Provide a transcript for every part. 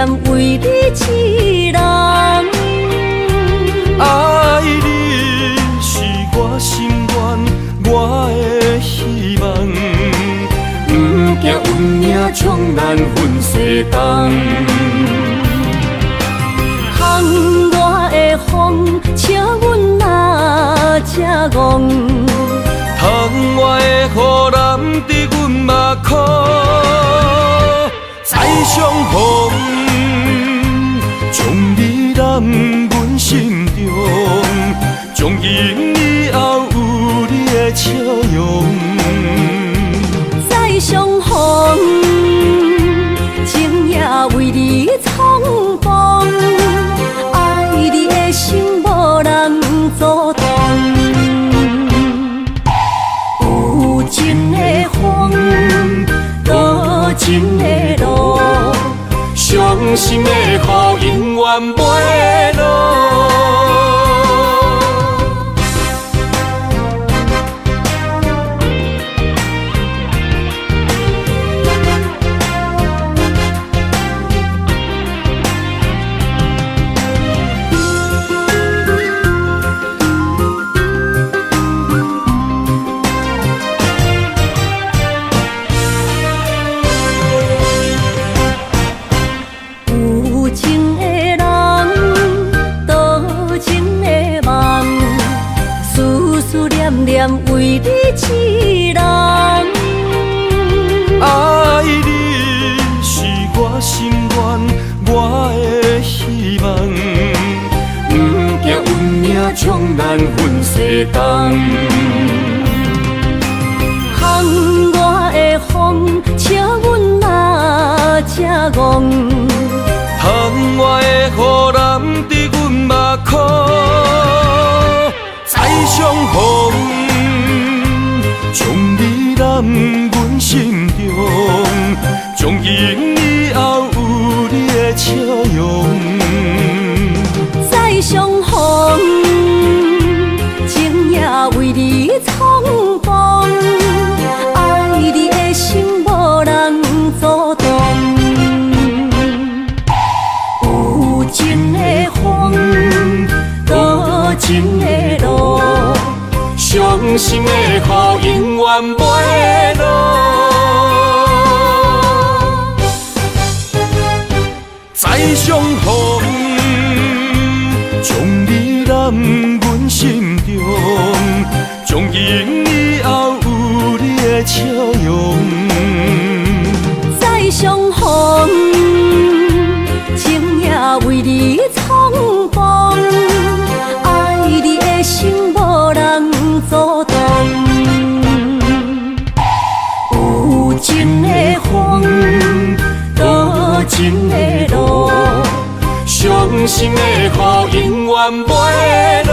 念为你一人。爱你是我心愿，我的希望。不惊运命将咱分西东。窗外的风，笑阮哪这戆。窗外的雨淋伫阮目眶，再相逢，将你揽阮心中，从今以后有你的笑容。再相逢，情也为你苍茫，爱你的心无人阻挡。有情的风，多情的路，伤心的雨永远袂落。为你一人，爱你是我心愿，我的希望。不惊运命将咱分西东。窗外的风，笑阮哪这戆。窗外的雨淋伫阮目眶，再相逢。将你揽阮心中，从今以后有你的笑容。再相逢，情也为你苍茫，爱你的心无人阻挡。有情的风，多情的路，伤心的雨永远袂落。再相逢，将你揽阮心中，从今以后有你的笑容。再相逢，情也为你苍茫，爱你的心无人阻挡。有情的风，多情的路，伤心的雨永远袂落。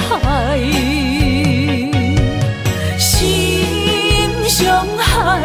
海，心上海。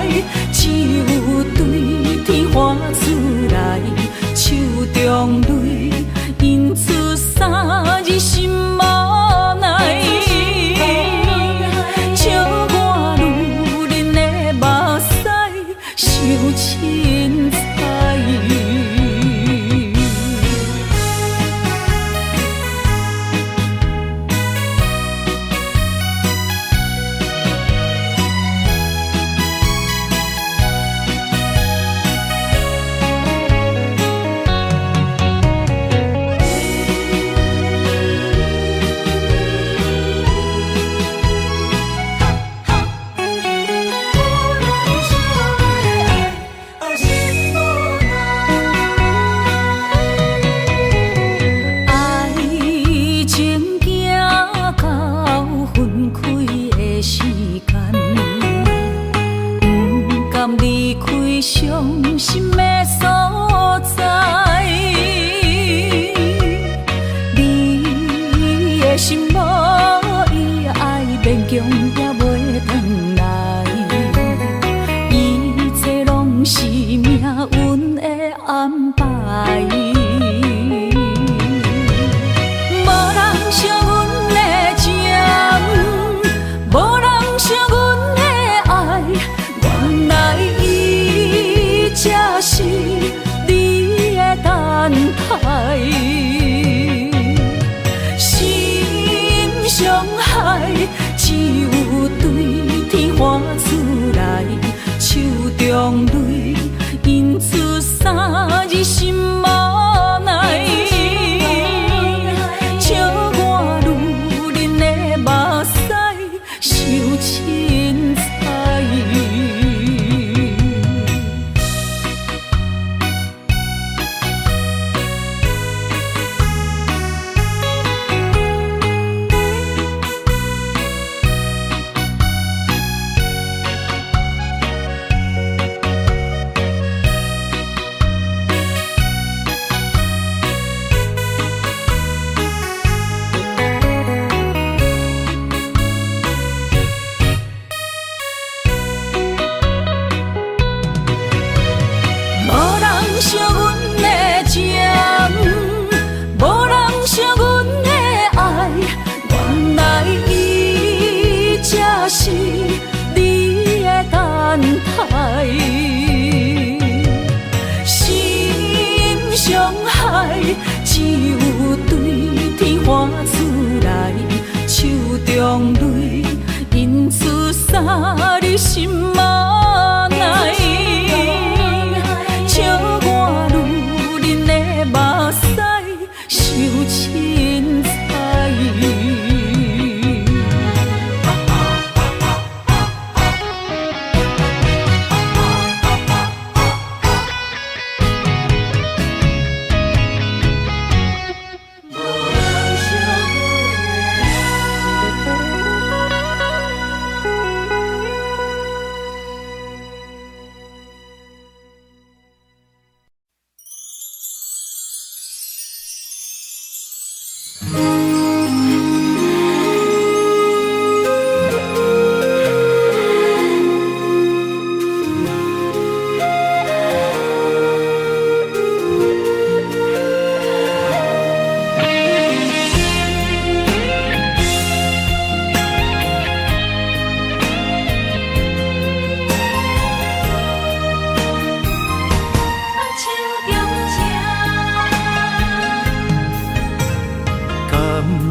强也袂转来，一切拢是命运的安排。无人惜阮的情，无人惜阮的爱，原来伊才是你的等待。伤害只有对天喊出来，手中泪因出三字心无奈，笑我女人的目屎受凊彩。惜阮的情，无人惜阮的爱，原来伊才是你的等待。心伤害只有对天喊出来，手中泪因出三字心无奈。目屎受凊彩，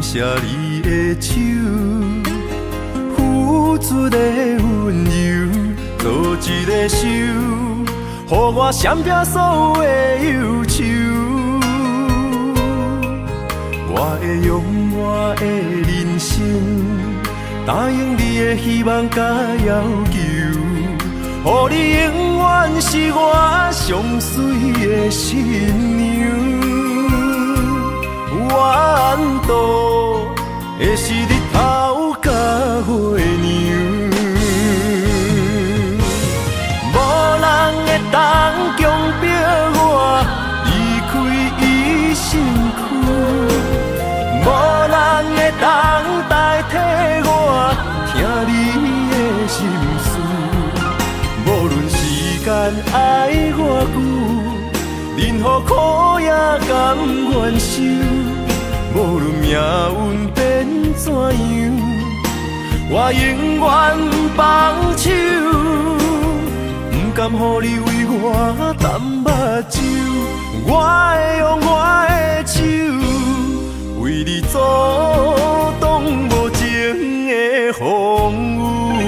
谢你的手，付出的温柔，做一个手，予我闪避所有的忧愁。我会用我的人生，答应你的希望甲要求，予你永远是我上水的新娘。缘途会是日头甲月亮，无人会当强迫我离开伊身躯，无人会当代替我听你的心事。无论时间爱偌久，任何苦也甘愿受。无论命运变怎样，我永远放手，不甘予你为我淡目睭。我会用我的手，为你阻挡无情的风雨。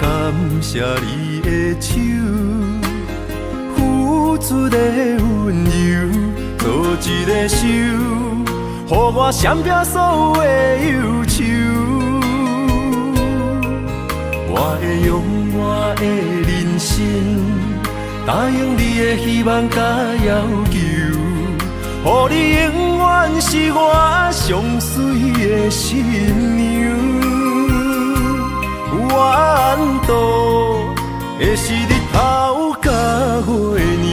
感谢你的手，付出的温柔，做一个手，予我闪避所有的忧愁。我会用我的人生，答应你的希望甲要求，予你永远是我上水的新娘。缘投的是日头甲月亮，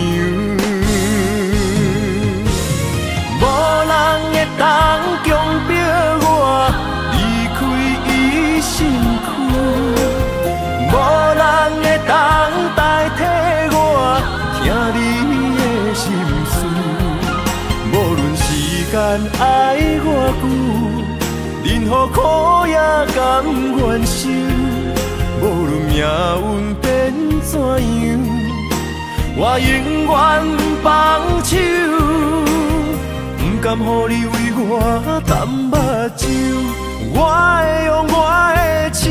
无人会当强迫我离开伊身躯，无人会当代替我听你的心事。无论时间爱偌久，任何苦也甘愿受。无论命运变怎样，我永远放手，不甘予你为我淡目睭。我会用我的手，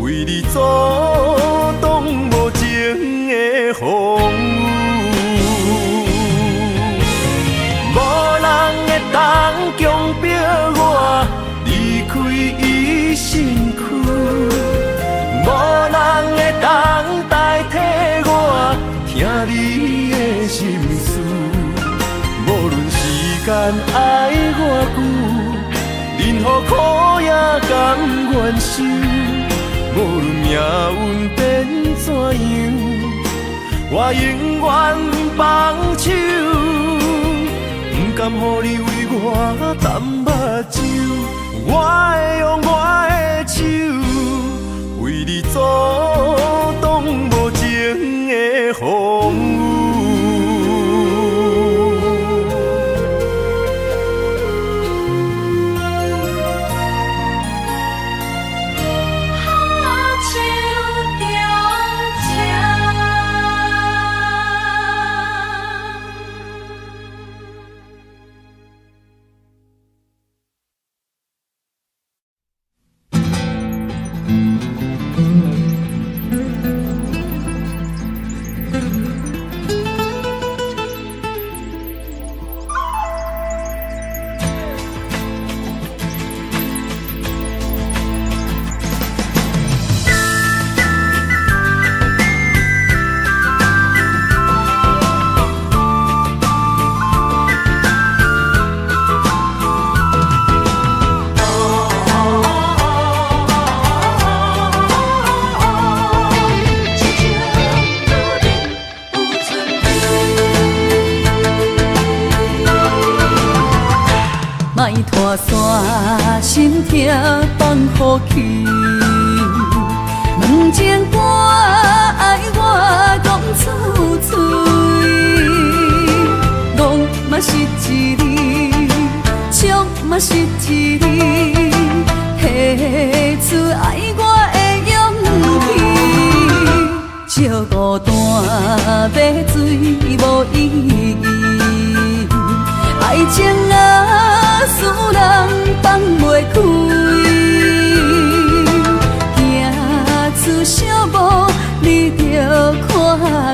为你阻挡无情的风雨。无人会当强迫我离开伊身躯。无人会当代替我听你的心事，无论时间爱偌久，任何苦也甘愿受。无论命运变怎样，我永远放手，不甘予你为我淡目睭。我会用我的手，为你阻挡无情的风雨。莫拖山，心痛放乎去。问情歌爱我讲出嘴，戆嘛是一字，唱嘛是一字，提出爱我的勇气。照孤单要水无意义，爱情啊，使人放袂开，行出小步，你着看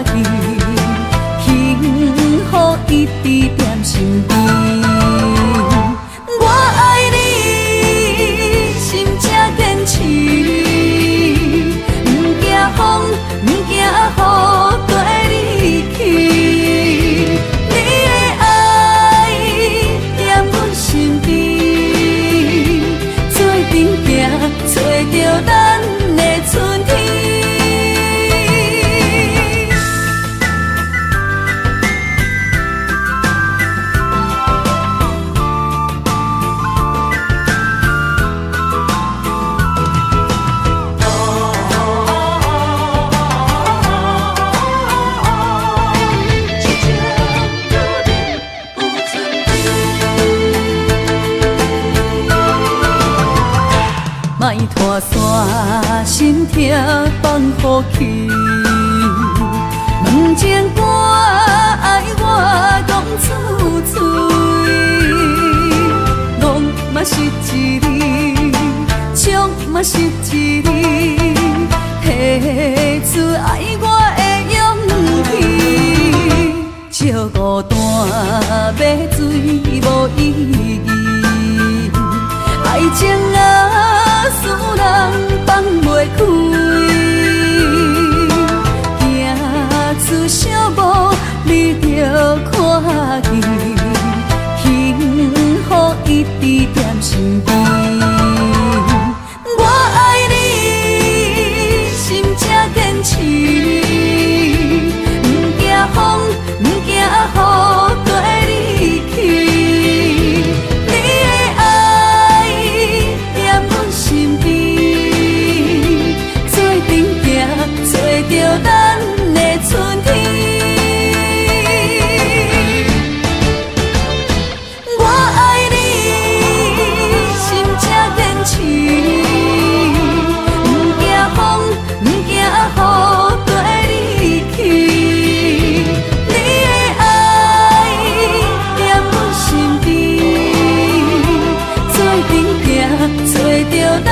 见，幸福一直踮身边。我爱你，心正坚持，不惊风，不惊雨，跟你去。找着咱的春天。莫拖山，心痛放乎去。问情歌爱我讲出嘴，戆嘛是一字，唱嘛是一字，提出爱我的勇气。照孤单要水无意义，爱情啊，使人放袂开，行出小步，你着看见。找着咱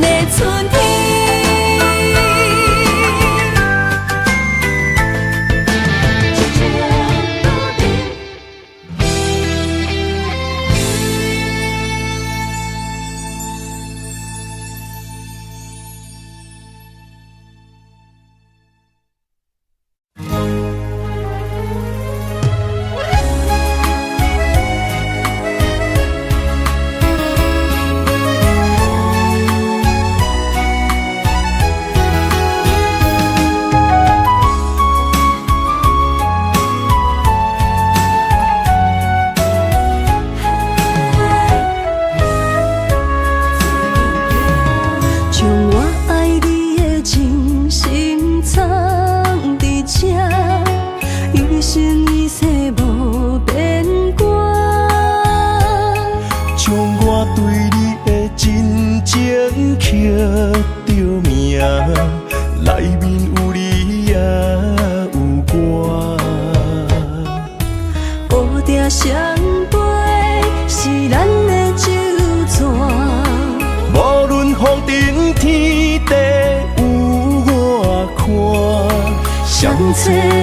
的春天。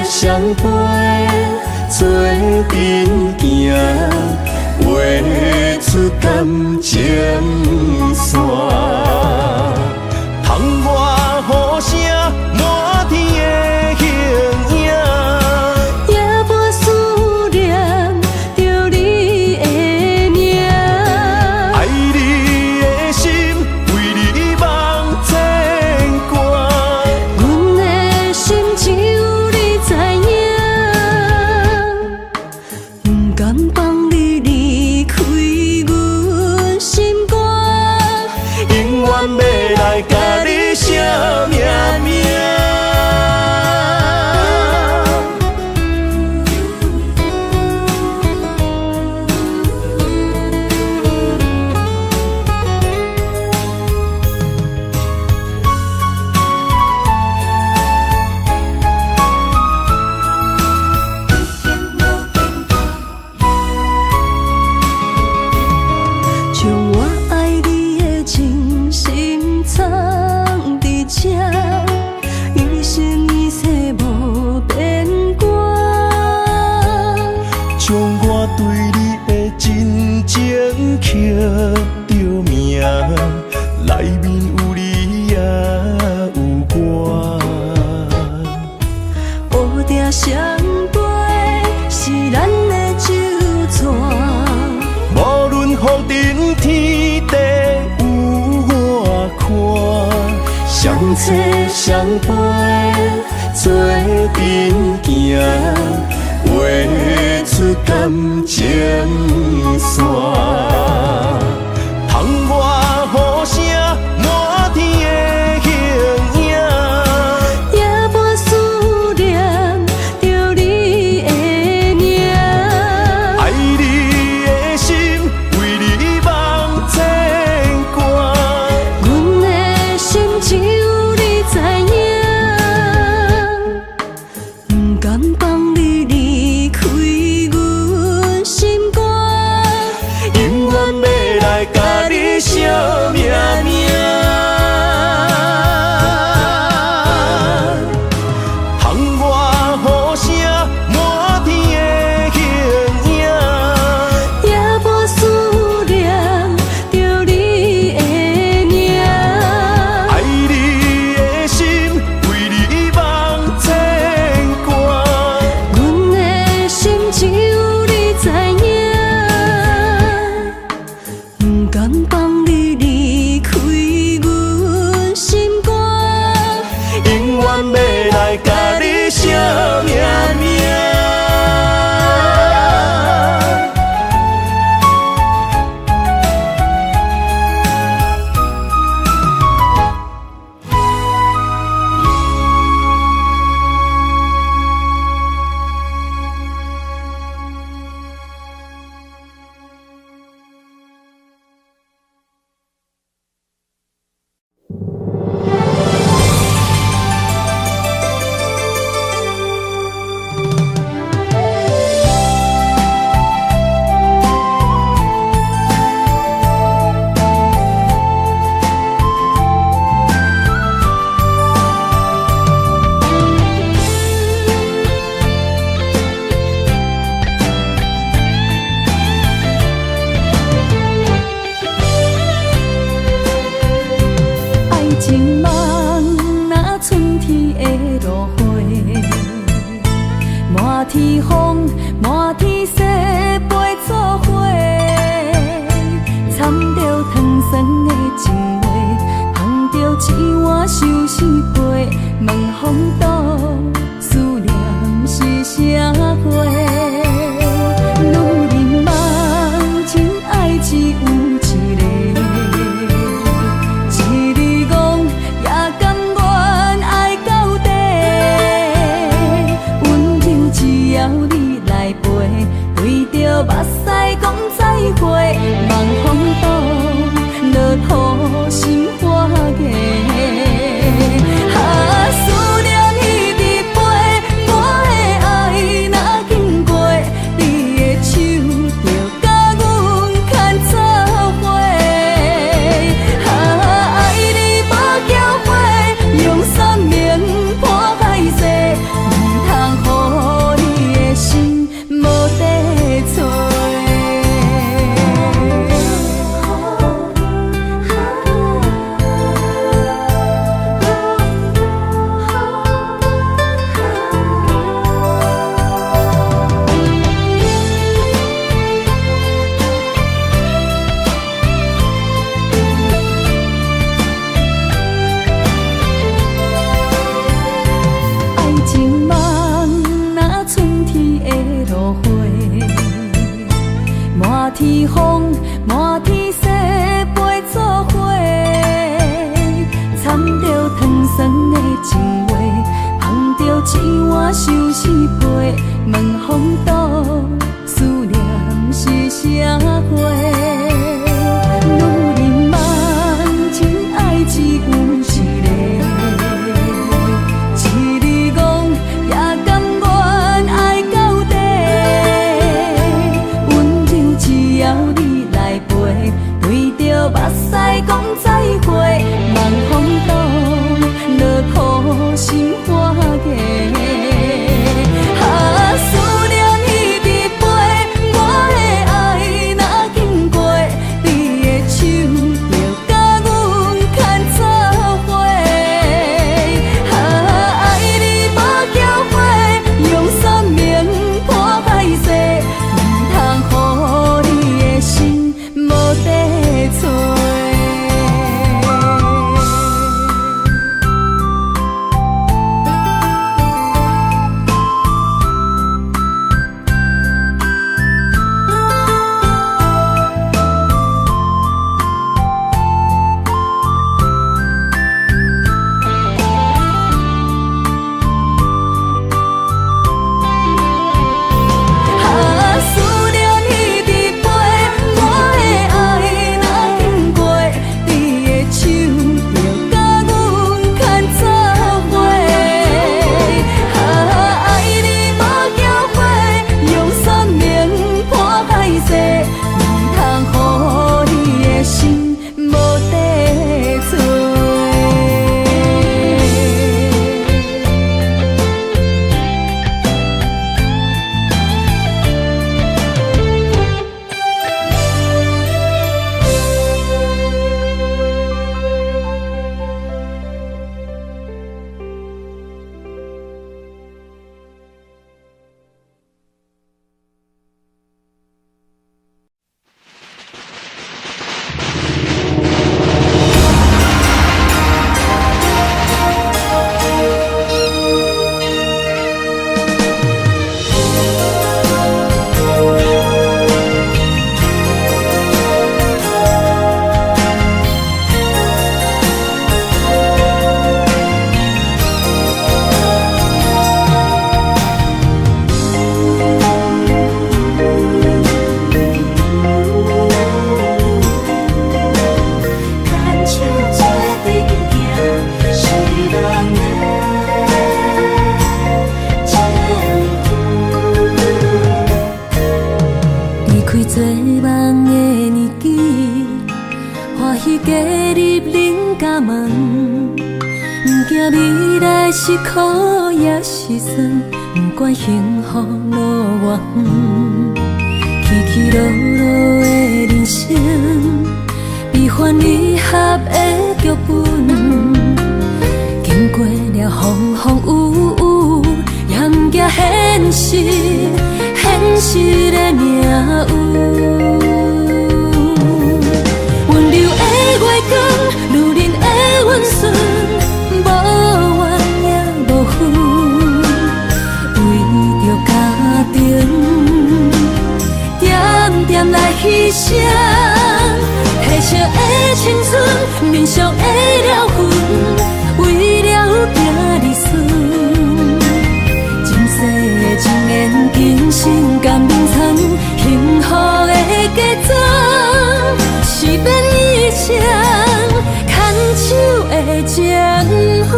相陪做阵行，画出感情线。窗外雨声满天的形影，夜半思念着你的名。爱你的心为你梦牵挂，阮的心只有你知影，不甘放你离开阮心肝，永远要来甲你写名名。将我爱你的真心藏伫这，一生一世无变卦。将我对你的真情刻着名，内面有你也有我。乌定相陪是咱的酒泉。无论风尘天地有我看，相扯相陪做阵行，画出感情线。窗外雨声满天的形影，夜半思念着你的名。爱你的心为你梦牵挂，阮的心只有你知影，不甘放你离开阮心肝，永远要来甲你写名名。窗外雨声满天的形影，夜半思念着你的名。爱你的心为你梦牵挂，阮的心只有你知影，不甘放你离开情梦若春天的落花，满天风，满天雪，陪作伙，掺着糖酸的情话，捧着一碗相思杯，问风度思念是啥货？女人梦真爱只有一个，一字讲也甘愿爱到底，温柔只要你来陪，对着目屎讲再会，望风度落雨心花芽。思念一直飞，我的爱若经过，你的手就甲阮牵做伙。爱你无缴费，用生命破海誓，唔通予你的心无地找。爱情梦若春天的落花，满天风，满天雪，陪作伙，掺着糖酸的情话，捧着一碗相思杯，问风度思念是啥货？女人梦真爱只有一个，一字讲也甘愿爱到底，温柔只要你来陪，对着目屎讲再会，望风度落雨心花芽。思念一直飞，我的爱若经过，你的手就甲阮牵做伙。爱你无缴费，用生命破海誓，唔通予你的心无地找。思念一直飞，我的爱若经过，你的手就甲阮牵做伙。爱你无缴费，用生命破海誓，唔通予你的心无地找。做梦的年纪，欢喜加入恁家门，不惊未来是苦也是酸，不管幸福路偌远，起起落落的人生，比悲欢离合的剧本，经过了风风雨雨，严加现实，现实的命运。温柔的月光，女人的温顺，无怨也无恨，为着家庭，点点来牺牲。褪色的青春，面上的了痕，为了拼儿孙。前世情缘，今生甘眠藏，幸福的家庄，是变以前牵手的情分。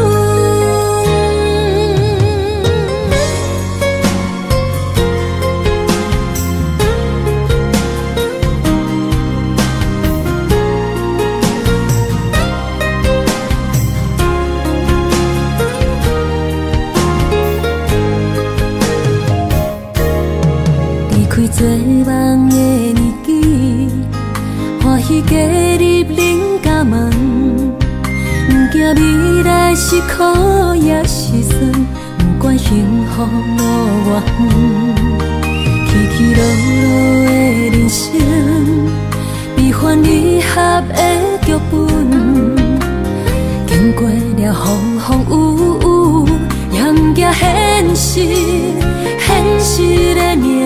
做梦的年纪，欢喜加入恁家门，不惊未来是苦也是酸，不管幸福路偌远，起起落落的人生，悲欢离合的剧本，经过了风风雨雨，严加现实，现实的命运。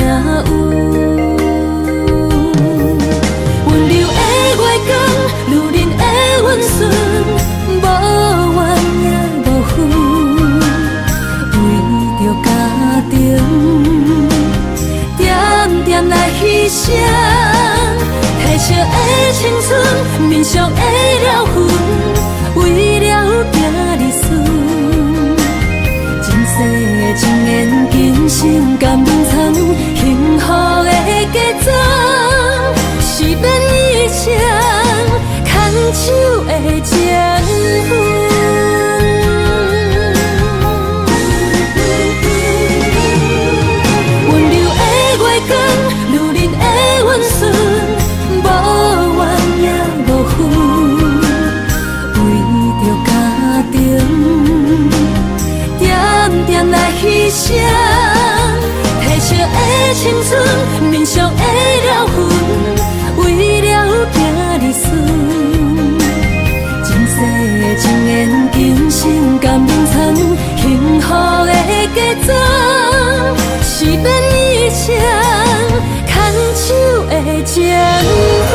温柔的月光，女人的温顺，无怨也无恨，为着家庭，点点来牺牲。褪色的青春，面上的了痕，为了拼儿孙。前世情缘，今生甘眠藏，幸福的家庄，是变以前牵手的情分。温柔的月光，女人的温顺，无怨也无恨，为着家庭，点点来牺牲。褪色的青春，面上的了痕，为了拼儿孙。前世情缘，今生甘眠藏，幸福的家庄，是变以前牵手的情分。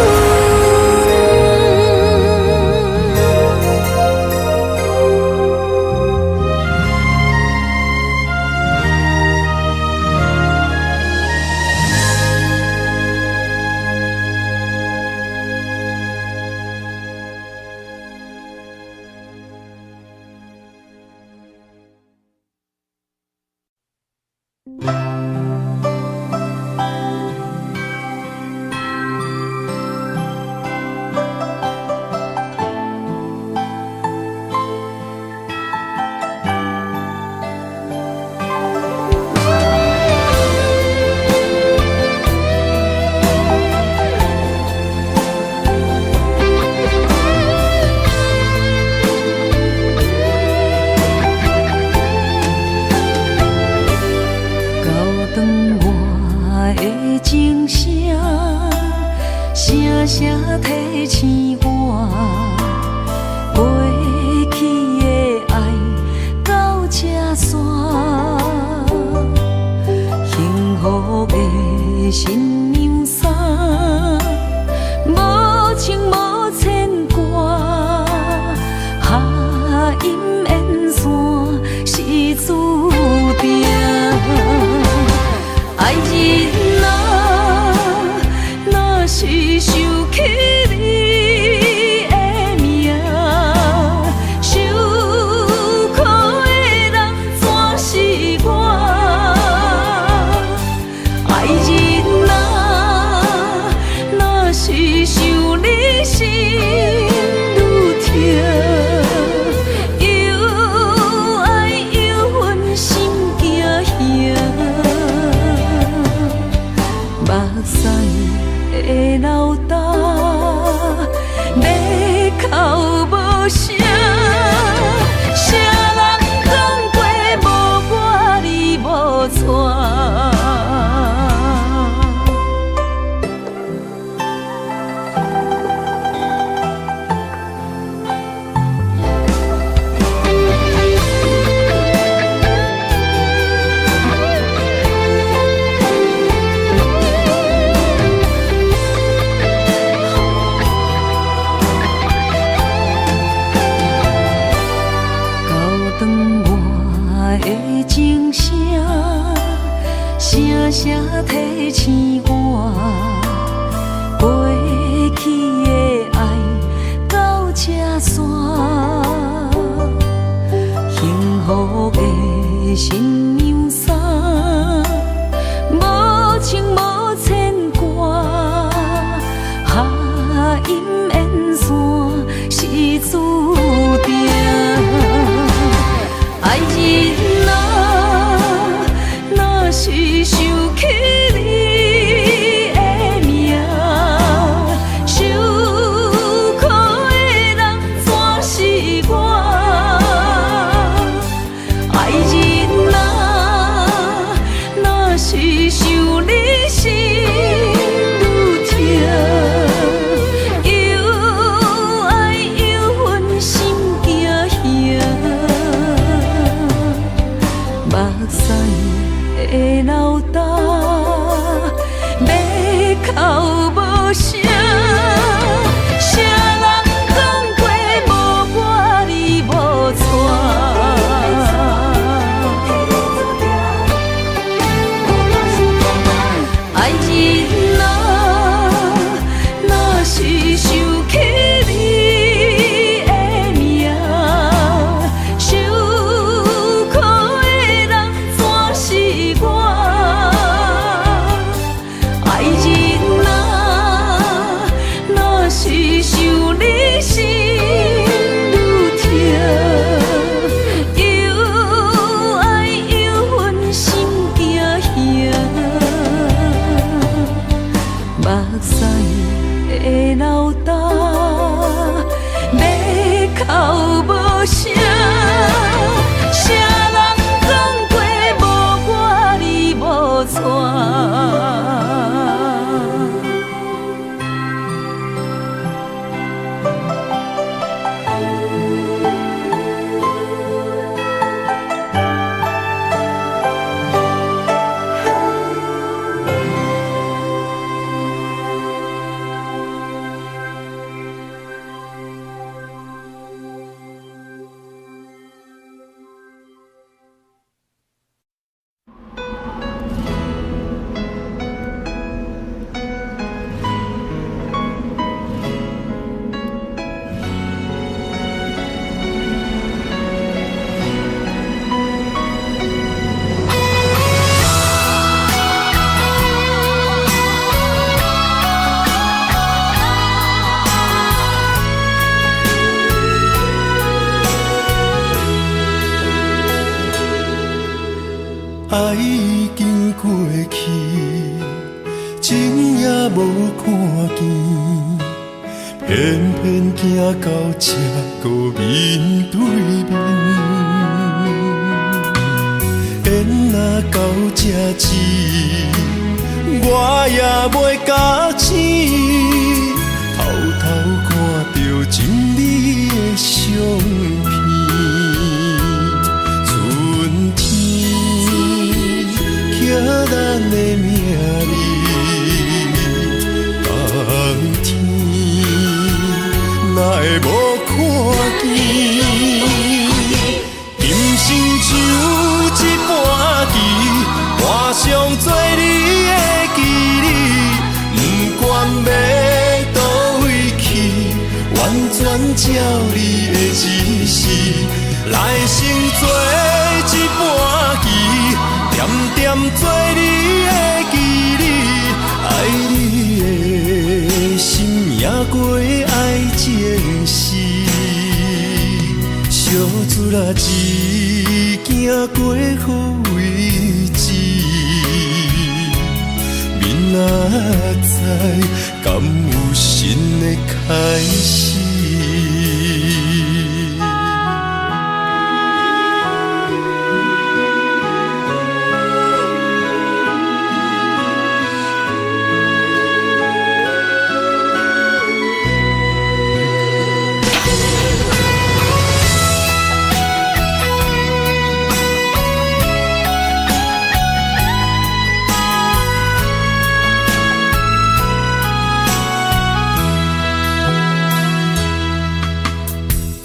声提醒我，过去的爱到这线，幸福的新娘衫，无情无牵挂，下阴缘线是注定，爱人啊，若是想起你的名，受苦的人全是我。爱人啊，若是想你心愈痛，又爱又恨心惊吓，目屎的流干，要哭无声，谁人讲过无我你无带。爱人啊，若是想起你的名，受苦的人全是我。爱人啊，若是想你心愈痛，又爱又恨心惊吓，目屎的流干，要哭无声，谁人讲过无我你无带。爱已经过去，情也无看见，偏偏行到这个面对面。缘若到这止，我也袂甲醒，偷偷看到真美的相片。春天刻咱的名字，冬天哪会无看见？今生就一半棋，换上做你的记忆，不管要倒位去，完全照你的指示，来生做一半棋，点点做你的记忆，爱你的心也过爱情诗，小船啊一行过好位置，明仔载敢有新的开始？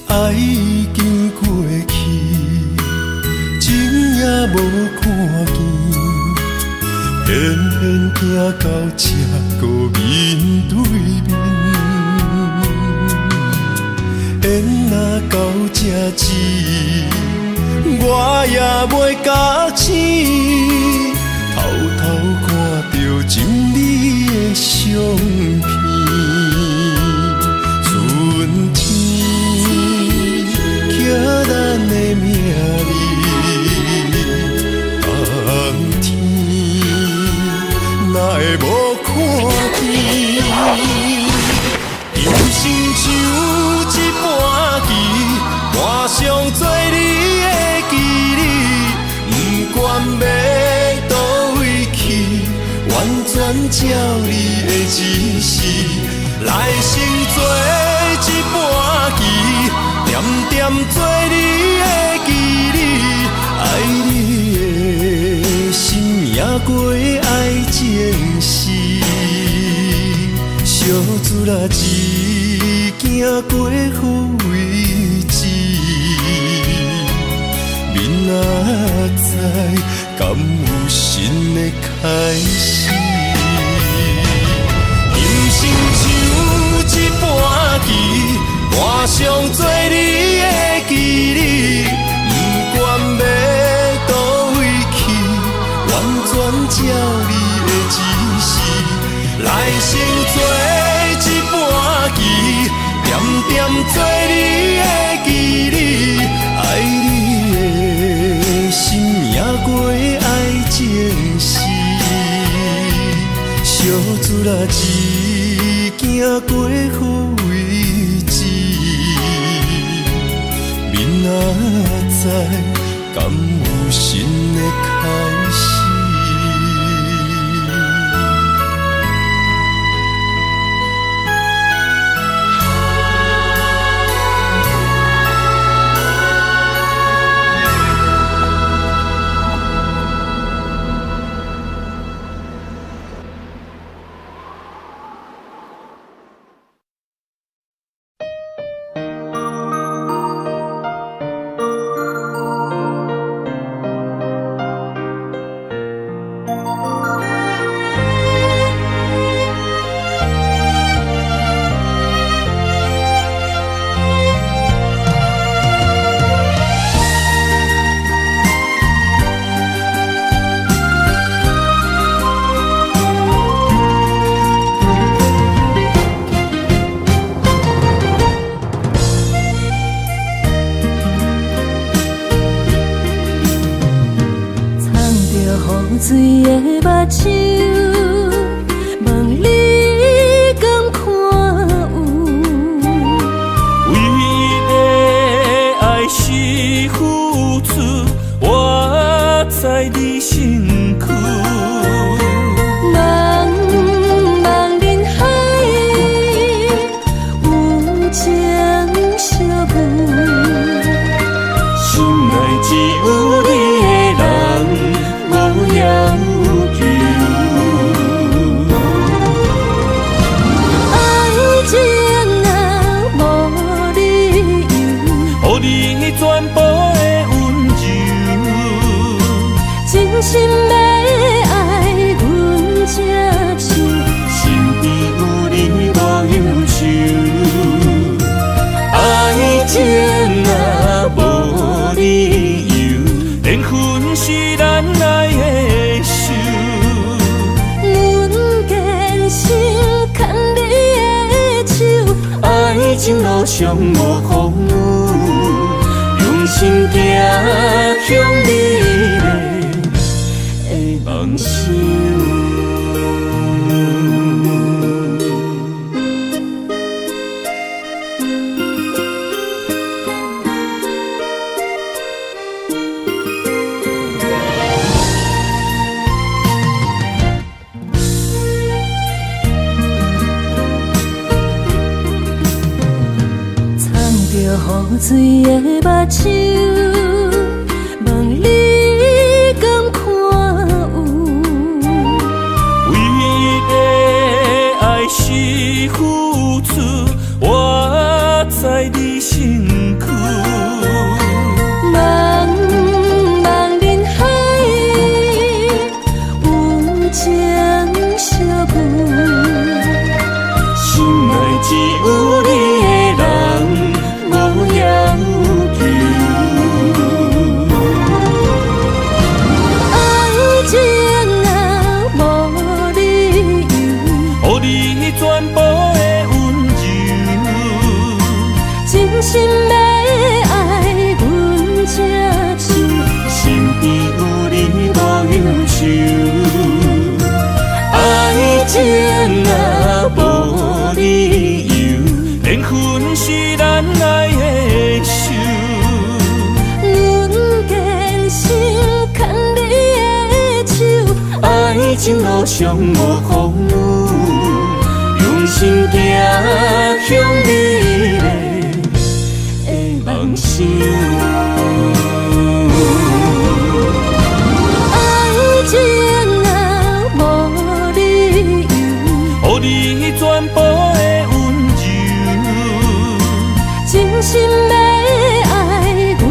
爱已经过去，情也无看见，偏行到这个面对面，缘若到这止，我也袂甲醒，偷偷看着情你的相片，春天寄咱的名字，冬天哪会无看见？人生像一盘棋，换上做你的记忆，不管要倒位去，完全照你的指示，来生做一盘棋，点点做你的记忆，爱你的心也过爱情事，小子啦一行过好位置，明仔载敢有新的开始？人生像一盘棋，换上做你的记忆，不管要倒位去，完全照你的指示，来生做一盘棋，点点做你的记忆，爱你的心也过爱情事，小子啦一行过好位置，明仔载敢有新的开始？水的目睭，问你敢看有？为了爱是付出，我在你身躯。茫茫人海，有情相伴，心内只有你的人。无要求，爱情若无理由，予你全部的温柔，真心要爱阮才像，身边有你无忧愁，爱情若无理由，连分是咱爱的手。阮坚信牵你的手，爱情路上无风雨，用心行向你的梦想。雨水的目睭，问你敢看有？为了爱是付出，我在你身躯。茫茫人海，有情心要爱阮才手，身边有你无忧愁，爱情若无理由，缘分是咱爱的手。阮坚守牵你的手，爱情路上无风雨，用心行向美丽的梦想。爱情若无理由，予你全部的温柔，真心要爱阮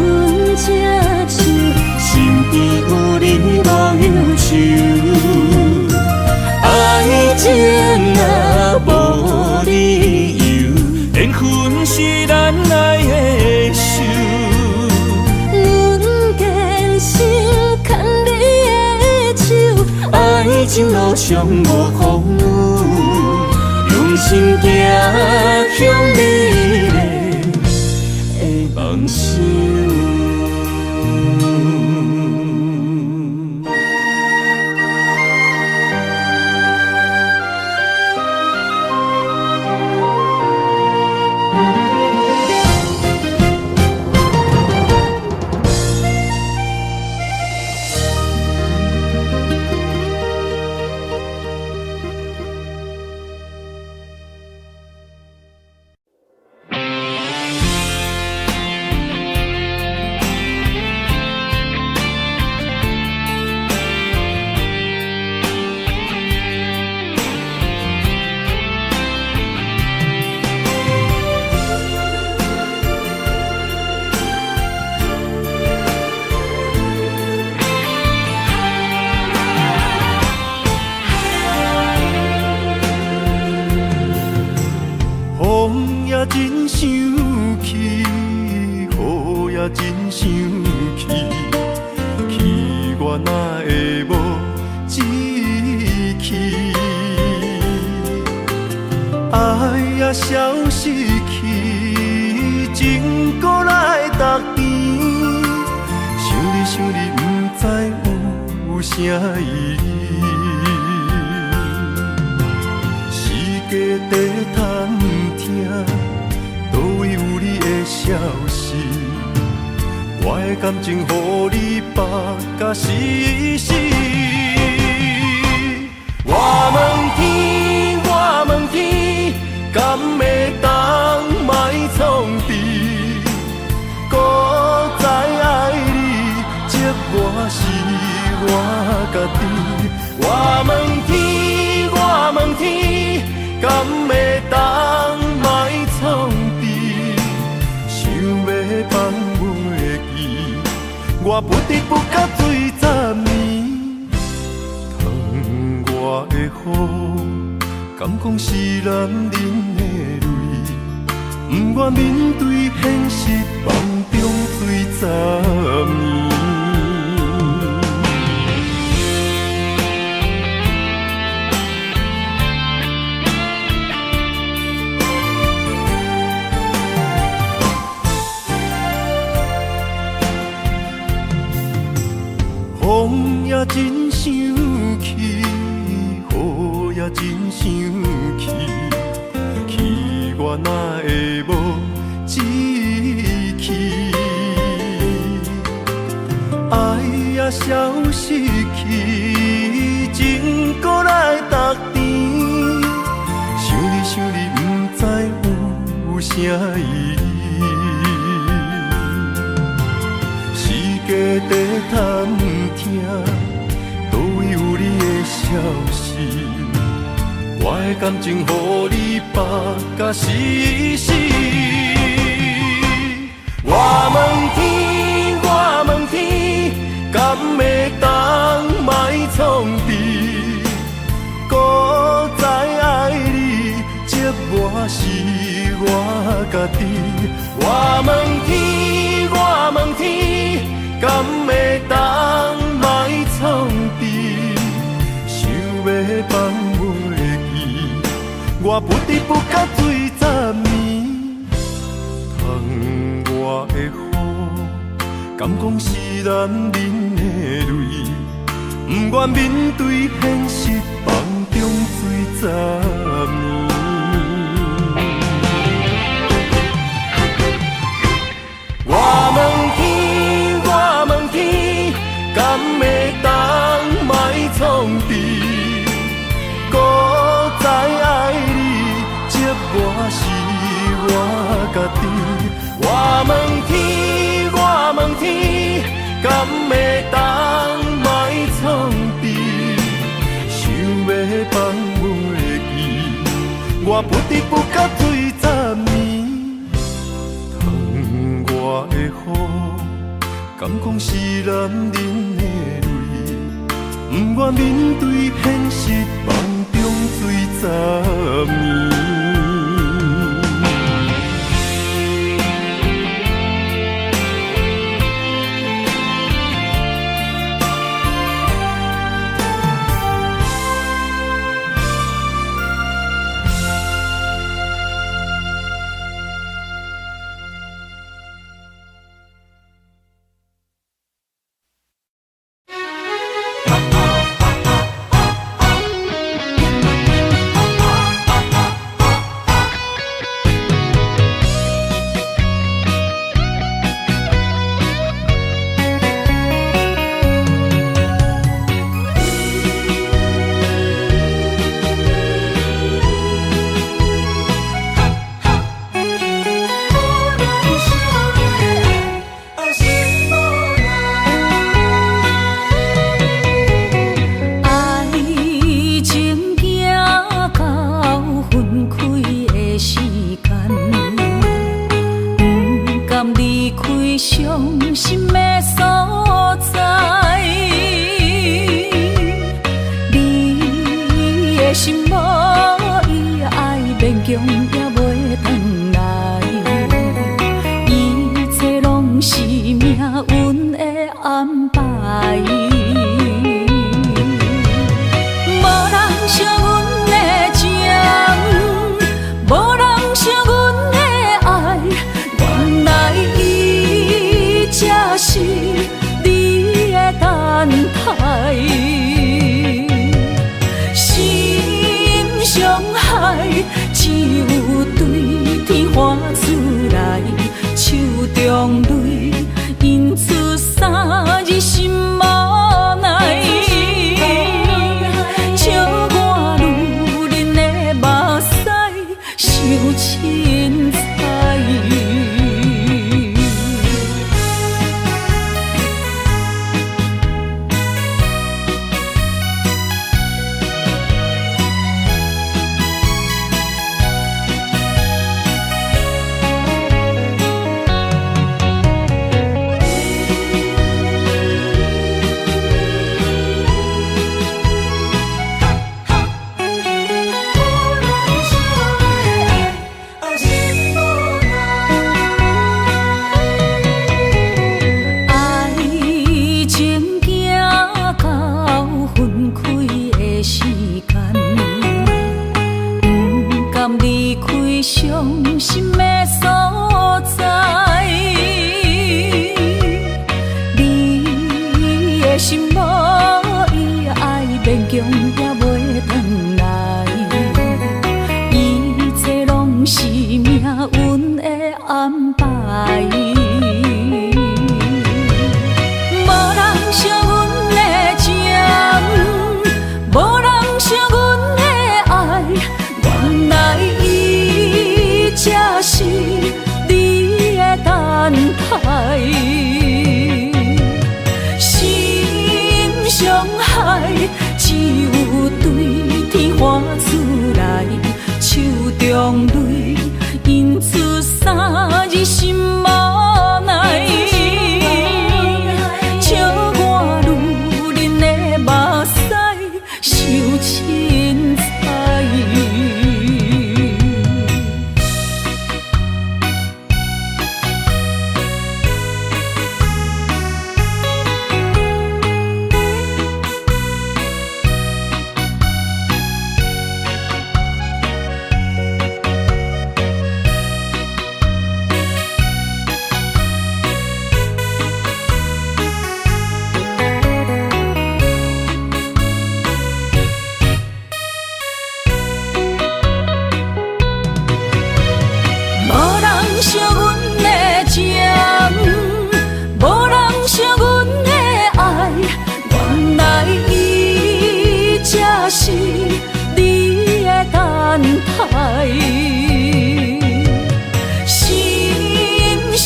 才手，身边有你无忧愁。爱情若无理由，缘分是咱爱的手。阮坚守牵你的手，爱情路上无风雨，用心行向美丽的梦想。风也真生气，雨也真生气，气我哪会无志气？爱也消失去，情搁来逐甜。想你想你，不知有啥意义。时家地探听，倒位有你的消息？我的感情，予你绑甲死死。我问天，我问天，敢会当莫创治？搁再爱你，这我是我家己。我问天，我问天，敢会当莫创治？想要放袂记，我不得不甲水10年。窗外的雨，敢讲是男人的泪？不愿面对现实，梦中水10年。风也真生气，雨也真生气，气我哪会无志气？爱也消失去，情搁来逐甜。想你想你，不知有啥意义？时家地探听，倒位有你的消息？我的感情，予你绑甲死死。我问天，我问天，敢会当莫创治？搁再爱你，这我是我家己。我问天，我问天，敢会当莫创治？想要放袂记，我不得不甲水10年。窗我的雨，敢讲是男人的泪，不愿面对现实，梦中水十年。我问天，我问天，敢会当卖创治？孤在爱你，寂寞是我家己。我问天，我问天，敢会当卖创治？想要放袂记，我不得不甲水十年。窗外的雨，敢讲是男人的泪，不愿面对现实，梦中水十年。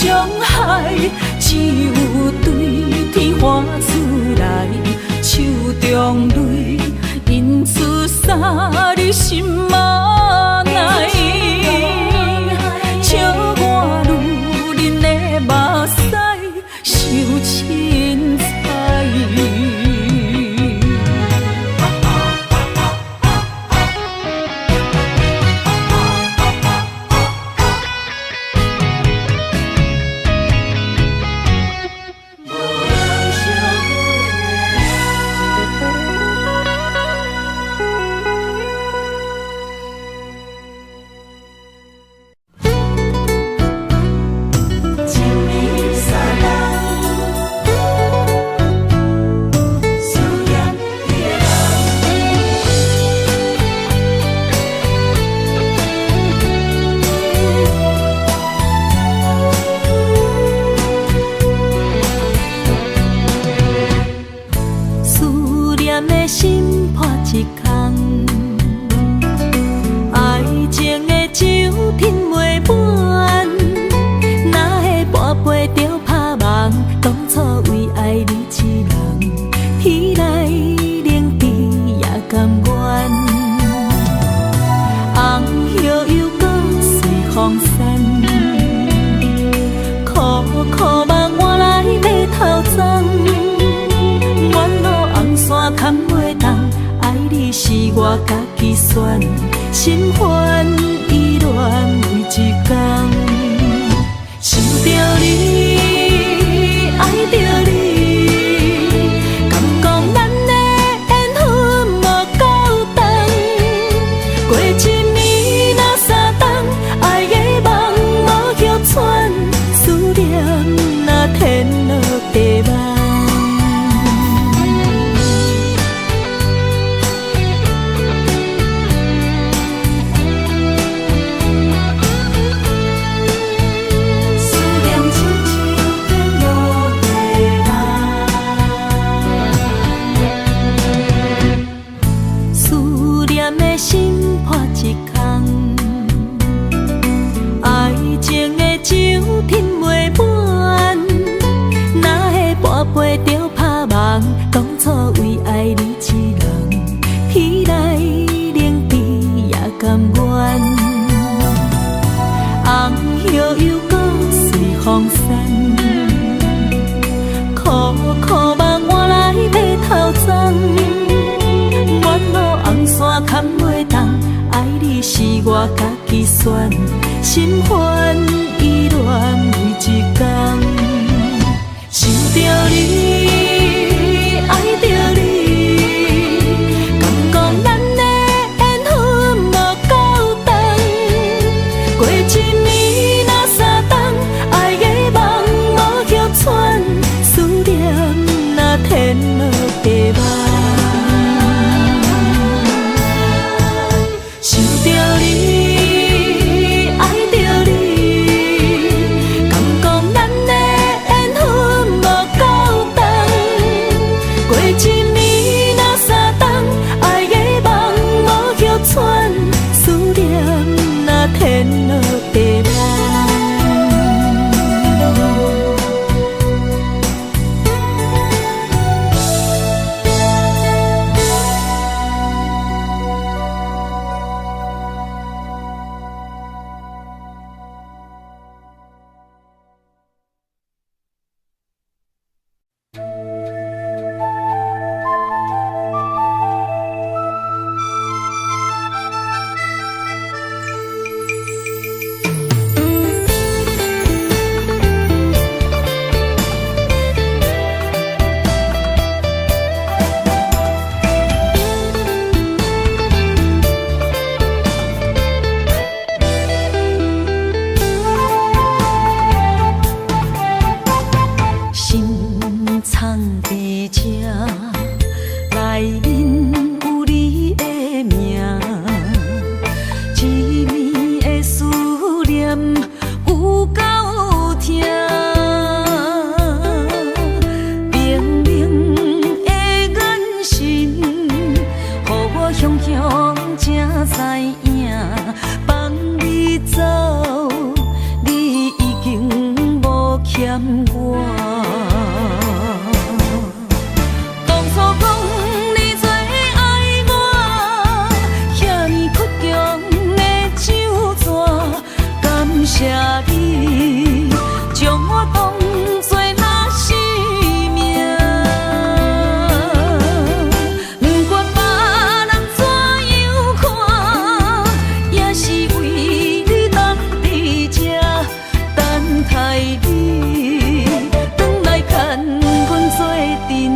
伤害，只有对天花出来，手中泪印出啥你心嘛奈，笑我女人的目屎受凊彩。我家己选，心烦意乱为一天，想着你，爱着你，敢讲咱的缘分无够长，过一年若三冬，爱的梦无许喘，思念若天落地网。我家己选，心烦意乱为一天，想着你，爱着你，敢讲咱的缘分无够长，过一年若三冬，爱的梦无许喘，思念若天落地网。想着你，爱着你，我。当初讲你最爱我，遐尼倔强的手纸，感谢你将我当作那生命。不管别人怎样看，也是为你等伫这，等待你转来牵阮做阵行。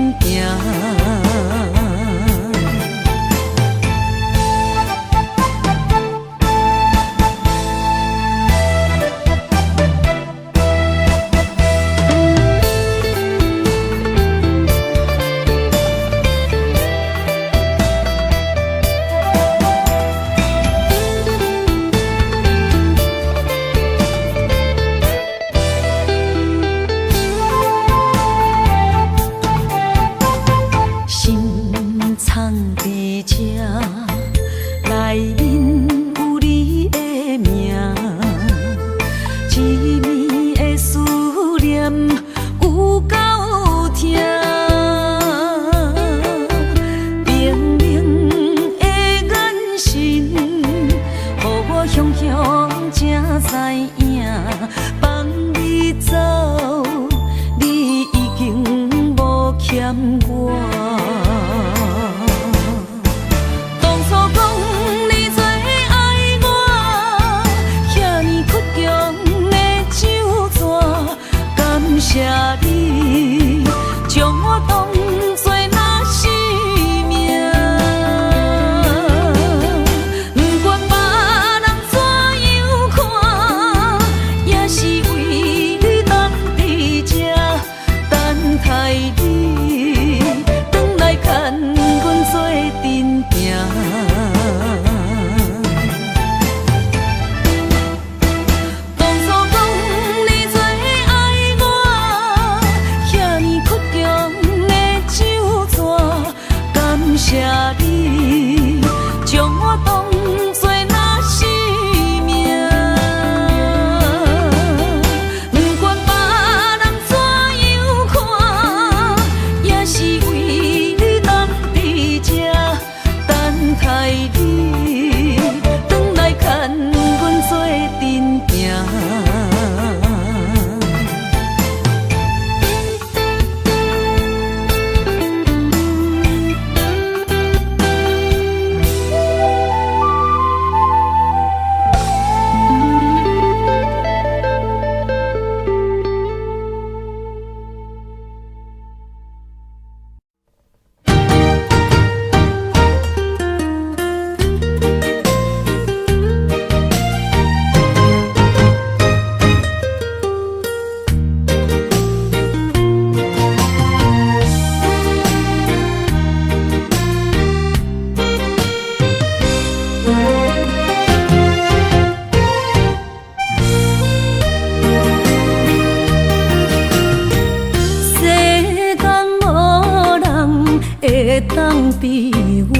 当比我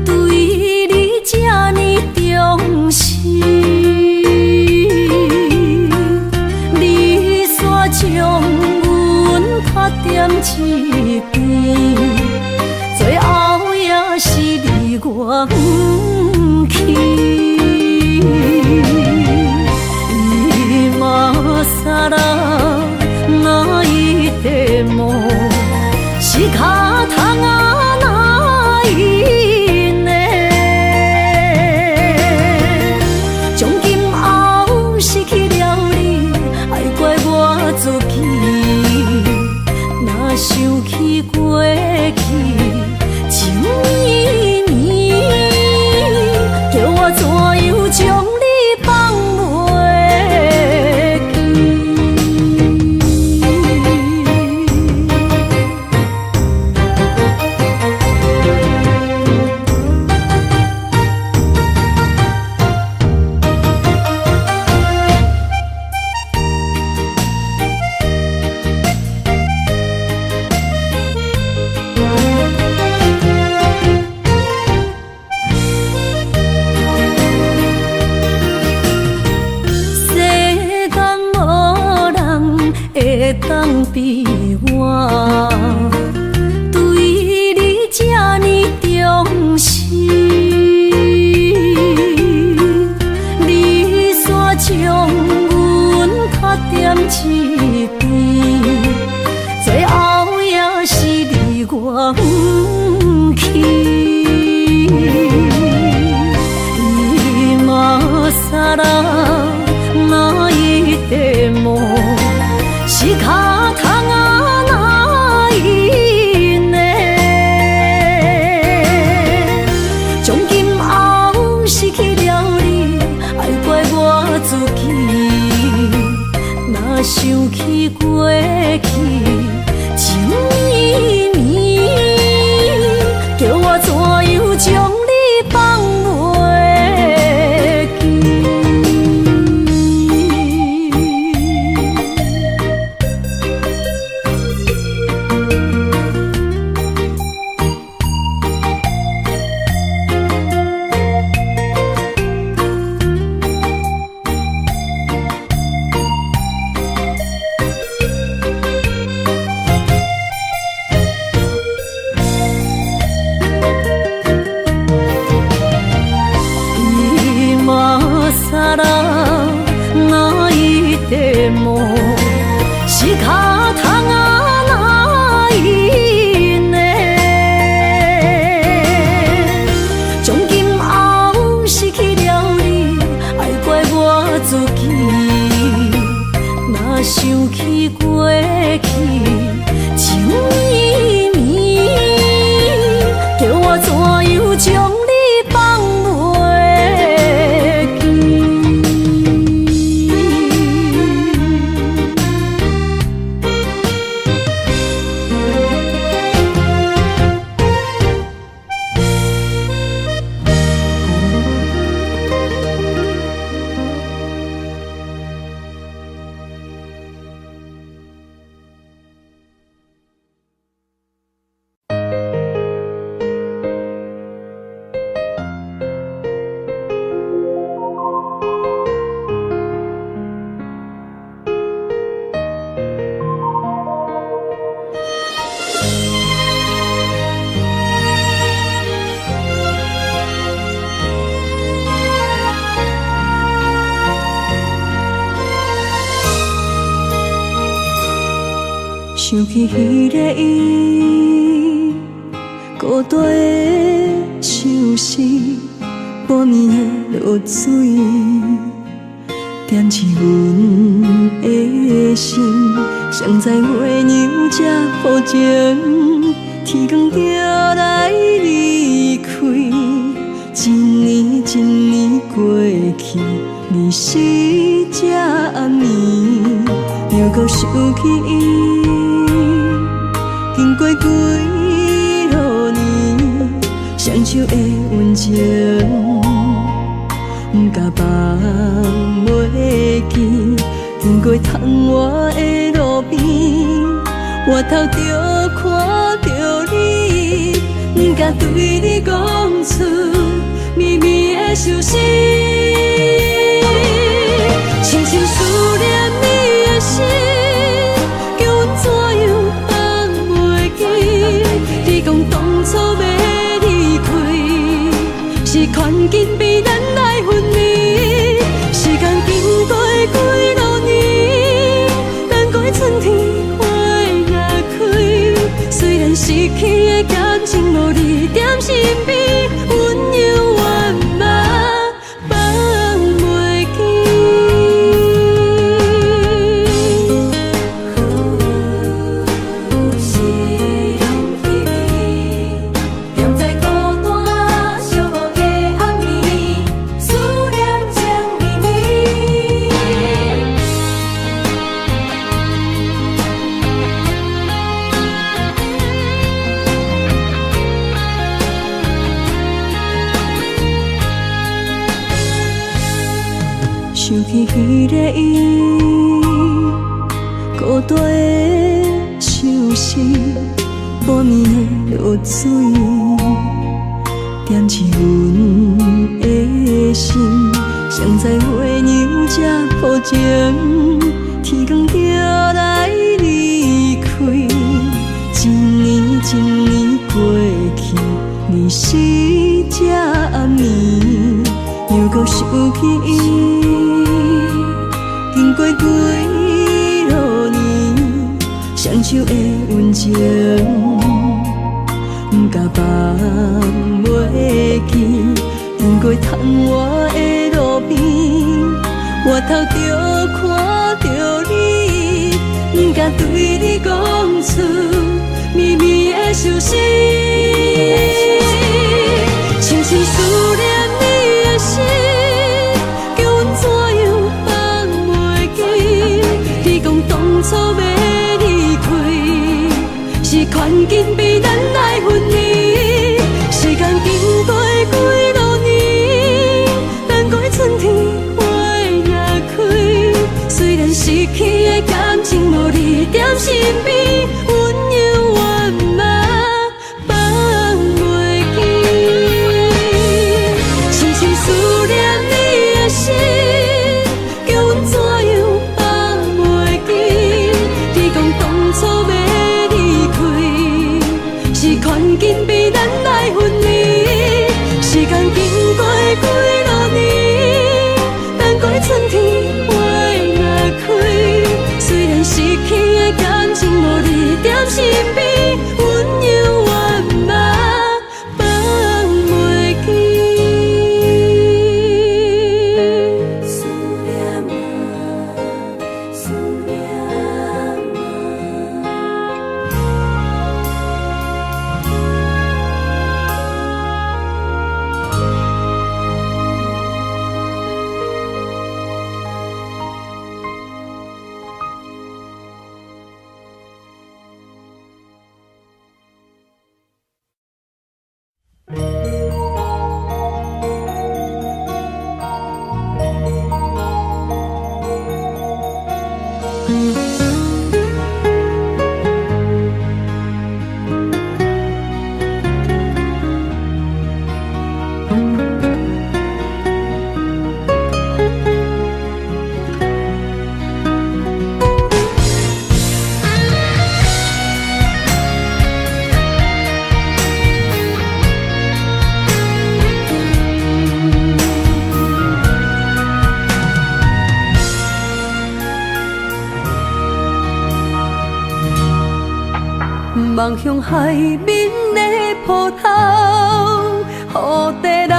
对你这呢重视，你煞将阮拍点一边，最后也是离我不去。今ら泣いても仕方がないね。从今后失去了你，爱怪我自己。若想起过去情绵绵，叫我怎样将你放袂记？当比我对你这呢重视，你煞将阮较点一边，最后也是你我不去。今さら泣いても仕方がないね。从今后失去了你，爱怪我自己。若想起过去情绵绵，叫我怎样将你放袂记？さら泣いても仕方がないね。从今后失去了你，爱怪我自己。若想起过去情绵绵，叫我怎样将你放袂记？想起彼个伊，孤单的相思，半暝的落水，点起阮的心。谁知月娘这抱情，天光就来离开。一年一年过去，你是这暗暝，又搁想起伊。经过几落年，双手的温情，不敢放袂记。经过窗外的路边，我头就看到你，不敢对你讲出秘密的心事，深深思念你的心。是看见被咱来分离，时间经过几落年，等过春天花也开。虽然失去的感情无你踮身边，温柔圆满放袂记。想起彼个伊，孤单的相思，半暝的落水，点起阮的心。谁知月娘这抱情，天光就来离双手的温情，不甲放袂记。经过窗外的路边，我头就看着你，不敢对你讲出绵绵的相思。深深思念你的心，叫阮怎样放袂记？你讲当初要离开，是权紧被咱来分离。时间经过几多年，等待春天花若开。虽然失去的感情无你踮身边，温柔我嘛放袂记。深深思念你的心，叫阮怎样放袂记？你讲当初要离开，是权紧被咱来分离。时间经过几多年，等待春天花若开。虽然失去的感情无你踮身边，温柔我嘛放袂记。思念啊，思念望向海面的波涛，雨地人，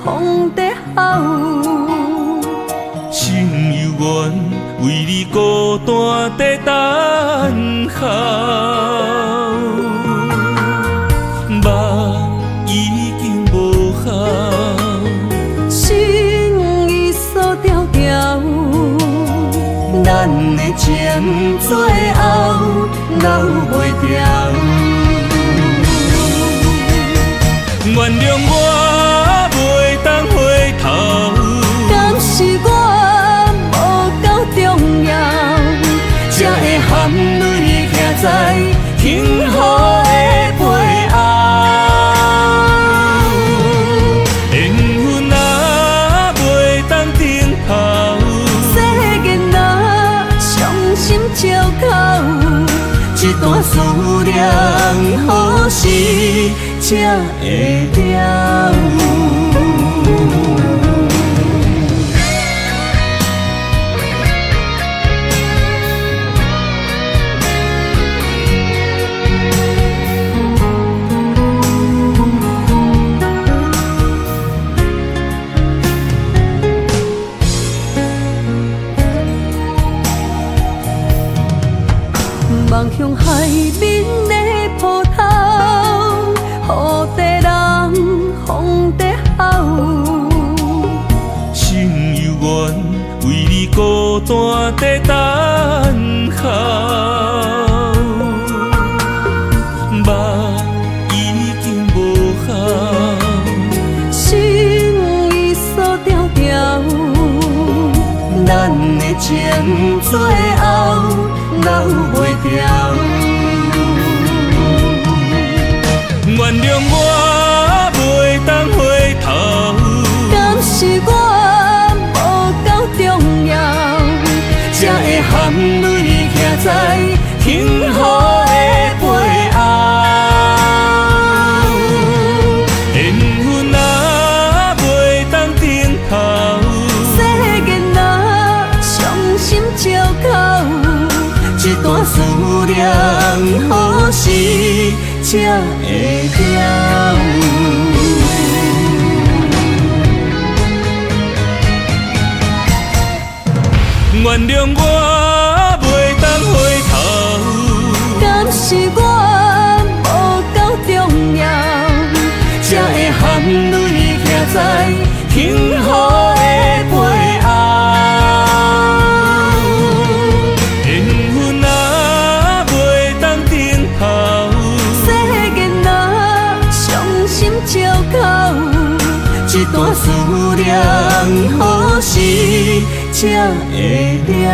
风地吼。心犹原为你孤单在等候，梦已经无效，心已锁条条。咱的情最后留袂掉，原谅我袂当回头，敢是我无够重要，才会含泪徛在幸福的背后。缘分啊袂当停靠，世间啊伤心借口，一段思念何时才会了？望向海面的波涛，雨地人，风地吼。心犹原为你孤单在等候，梦已经无效，心已锁条条。咱的情最后留袂掉，原谅我袂当回头，敢是我无够重要，才会含泪徛在幸福的背后。缘分啊袂当停靠，世间啊伤心借口，一段思念，何时才会了？原谅我袂当回头，敢是我无够重要，才会含泪徛在幸福的背后？缘分啊袂当等候，世间若伤心借口，一段思念，何时才会了？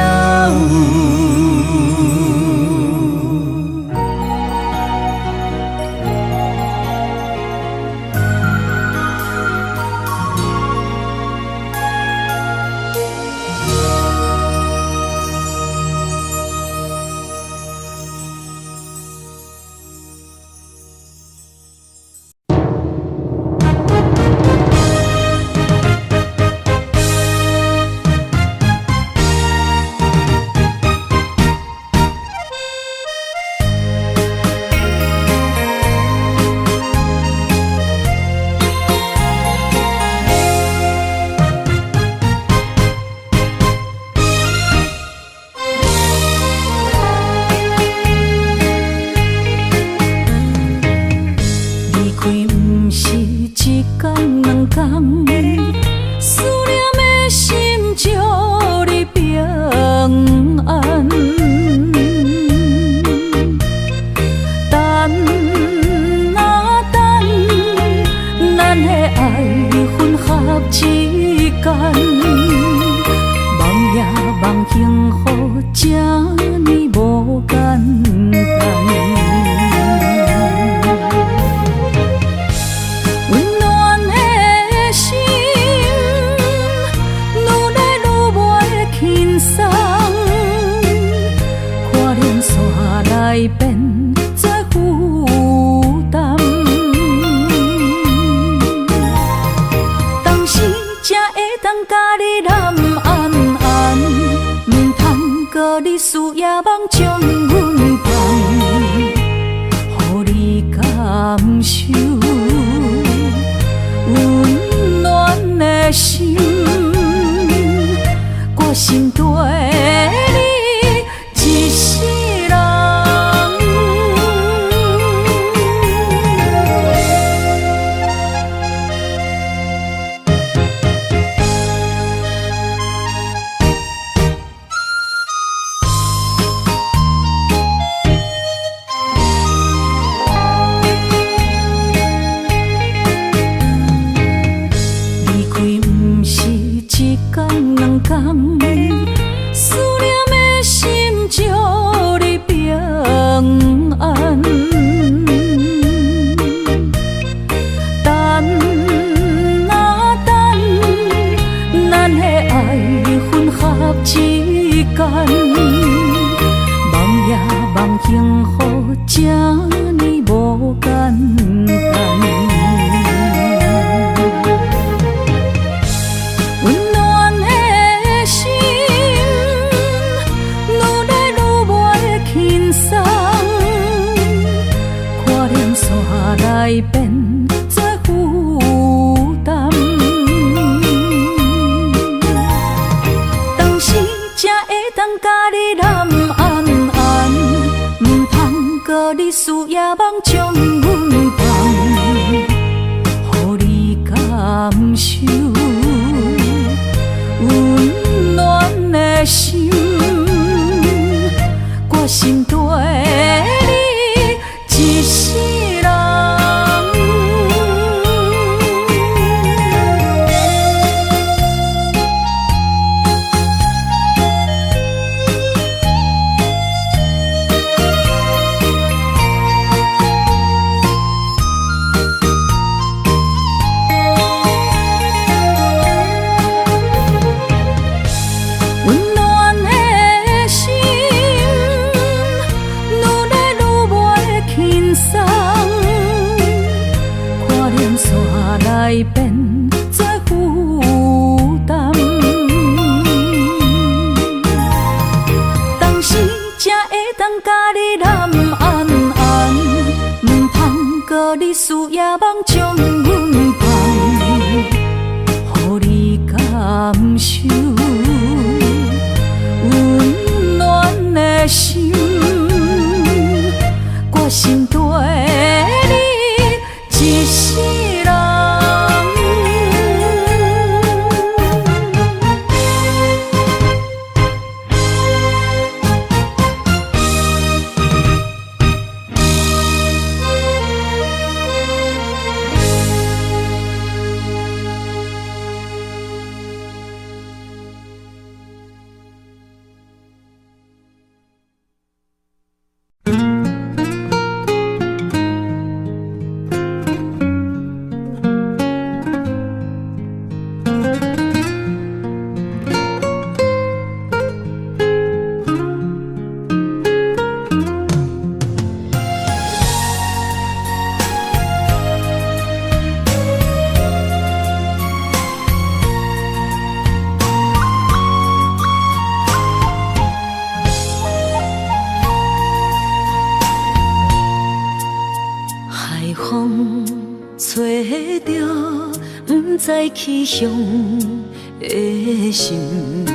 当甲你揽安安，唔通搁你思夜梦将阮放，予你感受温暖的心，决心对你一世人。在气象的心，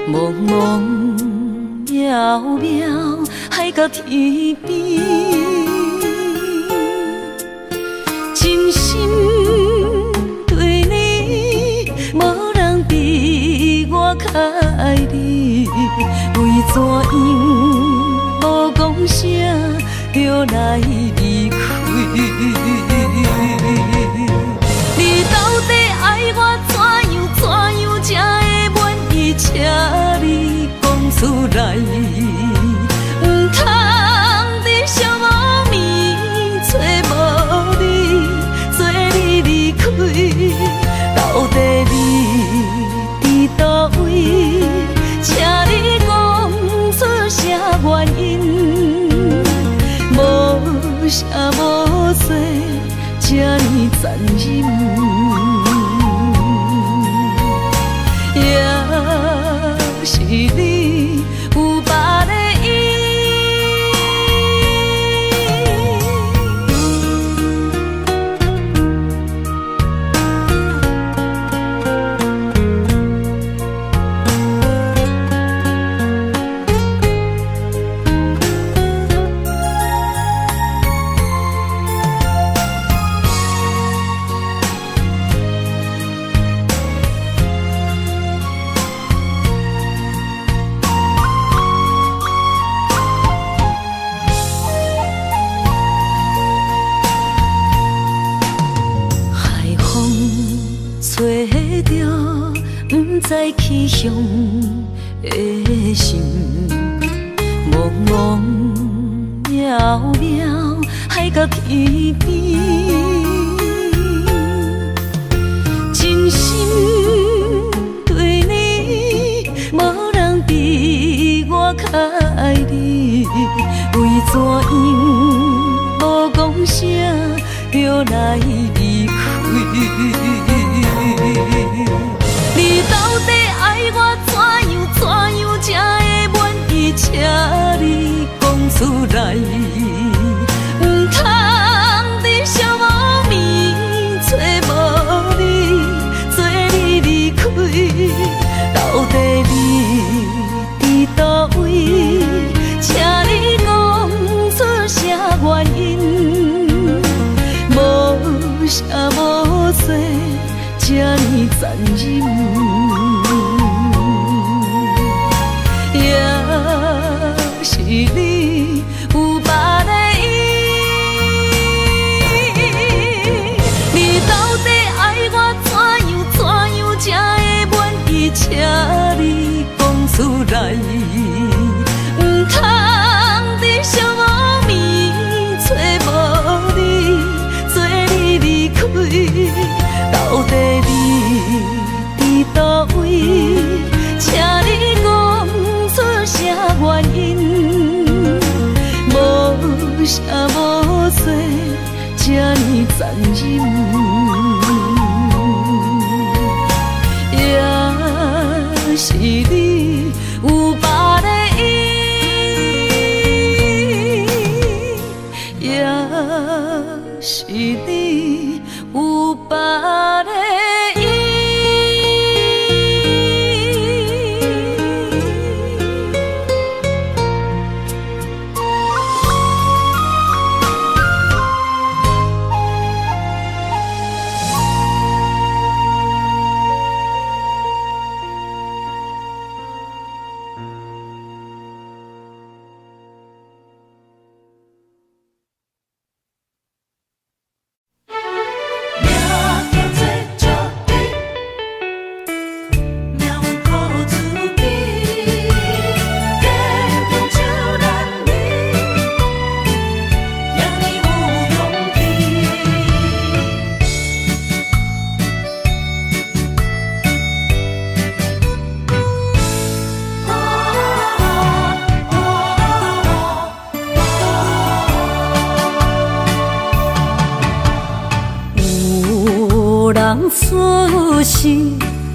茫茫渺渺海角天边，真心对你，无人比我较爱你。为怎样无讲声就来离开？你到底爱我怎样才会满意？请你讲出来，唔通在寂寞暝找无你，做你离开。到底你伫倒位？请你讲出啥原因？无啥无做。这呢残忍，也是你有别的意。在气象的心，茫茫渺渺海角天边，真心对你，无人比我较爱你。为怎样无讲声就来离开？你到底爱我怎样才会满意？请你讲出来，唔通在寂寞暝找无你，做你离开。到底你伫倒位？请你讲出啥原因？无啥无做。这呢残忍，也是你有别的意。你到底爱我怎样才会满意？请你讲出来，唔通在寂寞暝找无你，做你离开。到底你伫倒位？请你讲出啥原因？无啥无做，这呢残忍，也是你有别的意。人出世，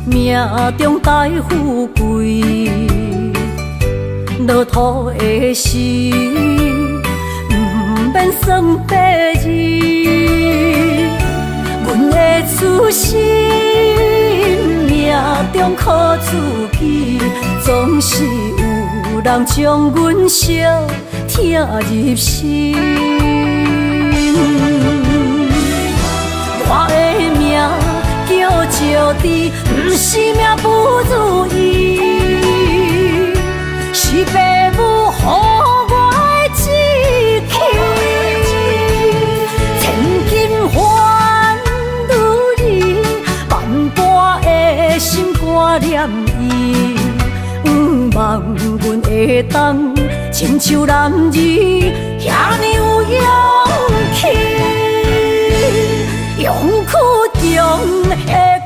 命中带富贵，落土的时，不免算白字。阮的出身，命中靠自己，总是有人将阮惜听入心。我的命叫石地，不是命不如意，是父母予我的志气。千金换如意，万般的心挂念伊，望阮会当亲像男儿遐尼有勇气。勇屈强的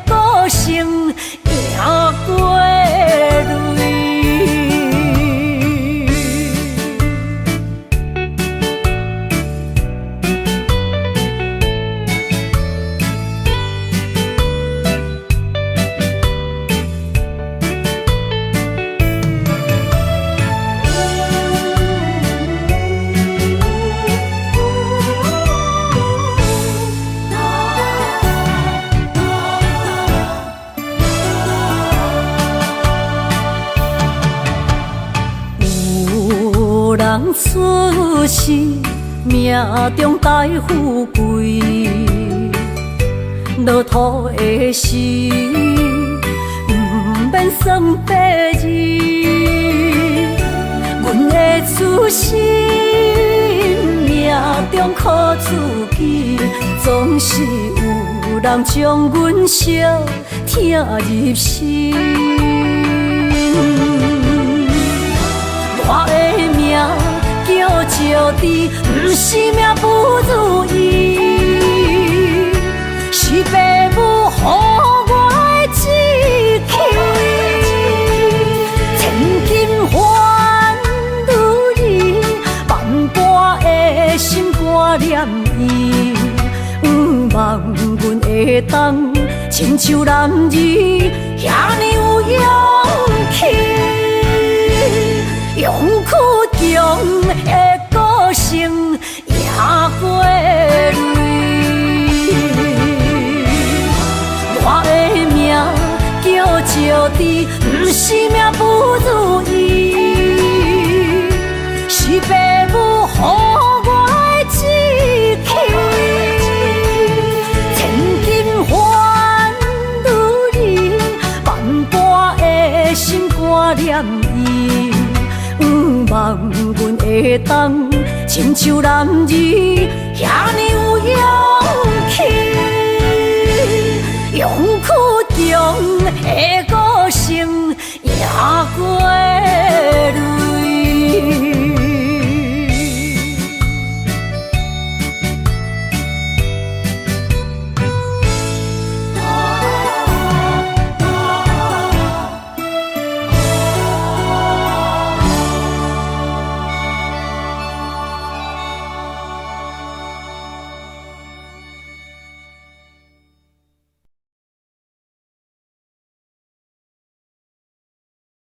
个性，赢过泪。人出世，命中带富贵，落土的时，不免算白字。阮的出身，命中靠自己，总是有人将阮惜听入心。我的命叫石地，不是命不如意，是父母予我的志气。千金换如意，万般的心挂念伊，望阮会当亲像男儿遐尼有勇气。勇屈强的个性，赢过泪。我的命叫石地，不是命不如意，是父母予我的志气。千金换如意，万般的心挂念伊。望阮会当亲像男儿遐尼有勇气，勇屈强的个性赢过泪。